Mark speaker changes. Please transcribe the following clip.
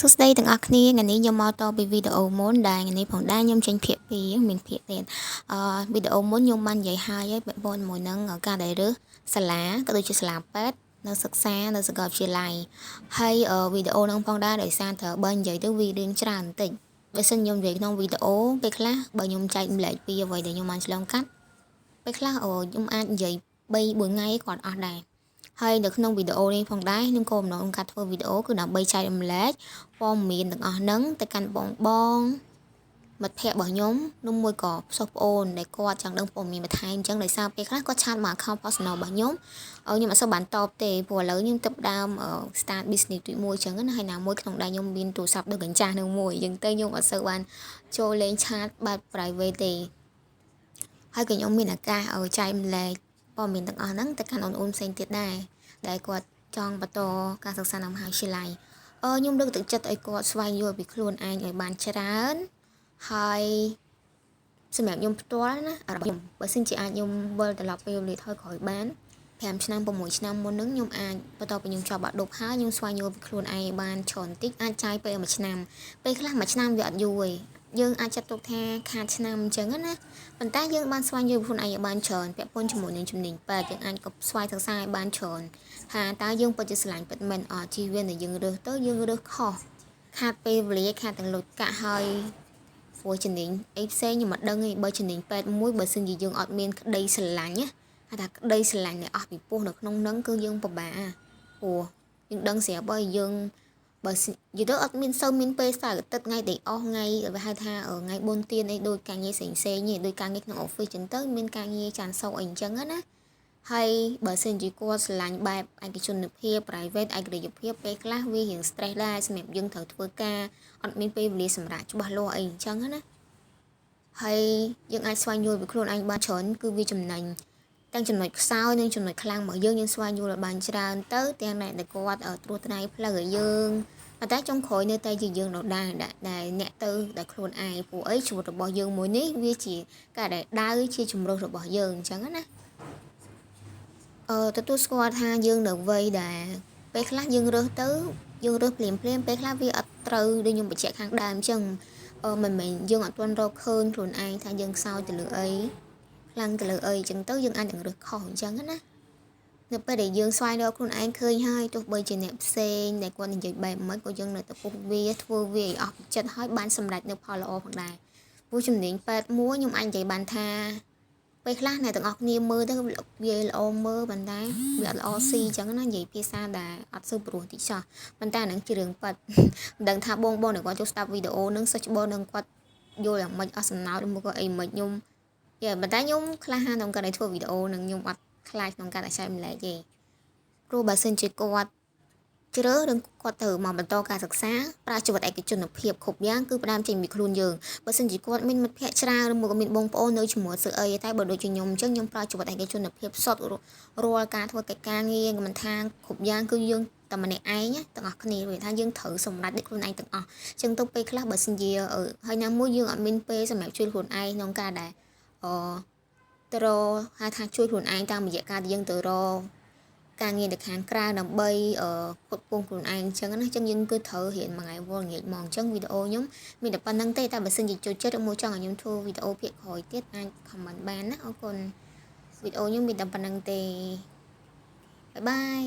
Speaker 1: សួស្តីទាំងអស់គ្នាថ្ងៃនេះខ្ញុំមកតពីវីដេអូមុនដែលថ្ងៃនេះផងដែរខ្ញុំចេញភាគ2មានភាគទៀតវីដេអូមុនខ្ញុំបាននិយាយហើយពាក់ព័ន្ធជាមួយនឹងការដែលរើសសាលាក៏ដូចជាសាលាពេទ្យនៅសិក្សានៅសាកលវិទ្យាល័យហើយវីដេអូហ្នឹងផងដែរដោយសារតែបើនិយាយទៅវារៀងច្រើនបន្តិចបើសិនខ្ញុំនិយាយក្នុងវីដេអូពេលខ្លះបើខ្ញុំចែកម្លែកពីអ្វីដែលខ្ញុំបានឆ្លងកាត់ពេលខ្លះខ្ញុំអាចនិយាយ3-4ថ្ងៃគាត់អស់ដែរហើយនៅក្នុងវីដេអូនេះផងដែរខ្ញុំក៏បំណងការធ្វើវីដេអូគឺដើម្បីចែករំលែកព័ត៌មានទាំងអស់ហ្នឹងទៅកាន់បងមិត្តភ័ក្តិរបស់ខ្ញុំនោះមួយក៏សិស្សប្អូនដែលគាត់ចង់ដឹងព័ត៌មានបន្ថែមអញ្ចឹងដោយសារពេលខ្លះគាត់ឆាតមក account personal របស់ខ្ញុំខ្ញុំអត់សូវបានតបទេព្រោះឥឡូវខ្ញុំទៅដើម start business ទី1អញ្ចឹងណាហើយណាមួយក្នុងដៃខ្ញុំមានទូរស័ព្ទដូចកញ្ចាស់នៅមួយអញ្ចឹងទៅខ្ញុំអត់សូវបានចូលលេងឆាតបែប private ទេហើយក៏ខ្ញុំមានឱកាសចែករំលែកព័ត៌មានទាំងអស់ហ្នឹងទៅកាន់អូនៗផ្សេងទៀតដែរដែលគាត់ចង់បន្តការសិក្សានៅមហាវិទ្យាល័យខ្ញុំលើកទឹកចិត្តឲ្យគាត់ស្វែងយល់ពីខ្លួនឯងឲ្យបានច្រើនហើយសម្រាប់ខ្ញុំផ្ទាល់ណាអារម្មណ៍ខ្ញុំបើសិនជាអាចខ្ញុំវិលត្រឡប់ពេលវេលាថយក្រោយបាន5ឆ្នាំ6ឆ្នាំមុនហ្នឹងខ្ញុំអាចបន្តពីខ្ញុំចប់បាក់ឌុបហើយខ្ញុំស្វែងយល់ពីខ្លួនឯងឲ្យបានច្រើនបន្តិចអាចចាយពេល1ឆ្នាំពេលខ្លះ1ឆ្នាំវាអត់យូរទេយើងអាចចាត់ទុកថាខាតឆ្នាំអញ្ចឹងណាប៉ុន្តែយើងបានស្វែងយល់ខ្លួនឯងឲ្យបានច្រើនពាក់ព័ន្ធជាមួយនឹងជំនាញពេទ្យយើងអាចក៏ស្វែងសិក្សាឲ្យបានច្រើនថាតើយើងពិតជាឆ្លាញ់ពិតមែនជីវៀនដែលយើងរើសទៅយើងរើសខុសខាតពេលវេលាខាតទាំងលុយកាក់ហើយព្រោះជំនាញអីផ្សេងខ្ញុំមិនដឹងទេបើជំនាញពេទ្យមួយបើសិនជាយើងអត់មានក្តីស្រឡាញ់ណាហៅថាក្តីស្រឡាញ់ដែលអស់ពីពោះនៅក្នុងនឹងគឺយើងពិបាកព្រោះយើងដឹងស្រាប់ហើយយើងបើនិយាយទៅអត់មានសូវមានពេលសៅរ៍អាទិត្យថ្ងៃដែលអស់ថ្ងៃហៅថាថ្ងៃបុណ្យទានអីដូចការងារផ្សេងៗទេដូចការងារក្នុង office ចឹងទៅមានការងារចាន់សោកអីចឹងណាហើយបើសិនជាគាត់ស្រឡាញ់បែបឯកជនភាព private ឯករាជ្យភាពពេលខ្លះវារៀង stress ដែរសម្រាប់យើងត្រូវធ្វើការអត់មានពេលវេលាសម្រាប់ច្បាស់លាស់អីចឹងណាហើយយើងអាចស្វែងយល់ពីខ្លួនឯងបានច្រើនគឺវាចំណេញទាំងចំណុចខ្សោយនិងចំណុចខ្លាំងរបស់យើងស្វែងយល់ឲ្យបានច្រើនទៅទាំងដែលគាត់ត្រួសត្រាយផ្លូវឲ្យយើងតែចុងក្រោយនៅតែជាយើងដដែលដែលអ្នកទៅដែលខ្លួនឯងព្រោះអីជីវិតរបស់យើងមួយនេះវាជាការដែលដើរជាជំរឹះរបស់យើងអញ្ចឹងណាទទួលស្គាល់ថាយើងនៅវ័យដែលពេលខ្លះយើងរើសទៅយើងរើសភ្លាមពេលខ្លះវាអត់ត្រូវដូចខ្ញុំបញ្ជាក់ខាងដើមអញ្ចឹងមិនមែនយើងអត់ទាន់រកឃើញខ្លួនឯងថាយើងខ្សោយទៅលើអីខ្លាំងទៅលើអីអញ្ចឹងទៅយើងអាចនឹងរើសខុសអញ្ចឹងណានៅពេលដែលយើងស្វែងរកខ្លួនឯងឃើញហើយទោះបីជាអ្នកផ្សេងដែលគាត់និយាយបែបមិនក៏យើងនៅតែពុះវាធ្វើវាឲ្យអស់ចិត្តហើយបានសម្រេចនៅផលល្អផងដែរព្រោះជំនាញពេទ្យមួយខ្ញុំអាចនិយាយបានថាពេលខ្លះអ្នកទាំងអស់គ្នាមើលទៅវាល្អមើលប៉ុន្តែវាអត់ល្អស៊ីអញ្ចឹងណានិយាយភាសាដែលអត់សូវព្រោះតិចសោះប៉ុន្តែហ្នឹងជារឿងប៉ិតមិនដឹងថាបងដែលគាត់ចូលស្ដាប់វីដេអូហ្នឹងសិស្សច្បងនឹងគាត់យល់យ៉ាងម៉េចអស់សំណោចឬមកក៏អីមិនខ្ញុំប៉ុន្តែខ្ញុំខ្លះហាក្នុងការធ្វើវីដេអូនឹងខ្ញុំអត់ខ្លាចក្នុងការចែកម្លែកទេព្រោះបើសិនជាគាត់ជ្រើសឬគាត់ទៅមកបន្តការសិក្សាប្រើជីវិតឯកជនភាពគ្រប់យ៉ាងគឺផ្ដើមចេញពីខ្លួនយើងបើសិនជាគាត់មានមិត្តភ័ក្តិច្រើនឬមកក៏មានបងប្អូននៅជាមួយសើអីតែបើដូចជាខ្ញុំអញ្ចឹងខ្ញុំប្រើជីវិតឯកជនភាពសុទ្ធរាល់ការធ្វើកិច្ចការងារមិនថាគ្រប់យ៉ាងគឺយើងតែម្នាក់ឯងទាំងអស់គ្នាវាថាយើងត្រូវសម្រេចដោយខ្លួនឯងទាំងអស់អញ្ចឹងទៅពេលខ្លះបើសិនជាហើយណាមួយយើងអត់មានពេលសម្រាប់ជួយខ្លួនឯងក្នុងការដែលទៅរកហៅថាជួយខ្លួនឯងតាមរយៈការដែលយើងទៅរកការងារនៅខាងក្រៅដើម្បីផ្គត់ផ្គង់ខ្លួនឯងអញ្ចឹងណាអញ្ចឹងយើងគឺត្រូវរៀនមួយថ្ងៃវល់ងាកមកអញ្ចឹងវីដេអូខ្ញុំមានតែប៉ុណ្្នឹងទេតែបើសិនជាចូលចិត្តឬមួយចង់ឲ្យខ្ញុំធ្វើវីដេអូភាគក្រោយទៀតអាច comment បានណាអរគុណវីដេអូខ្ញុំមានតែប៉ុណ្្នឹងទេបាយបាយ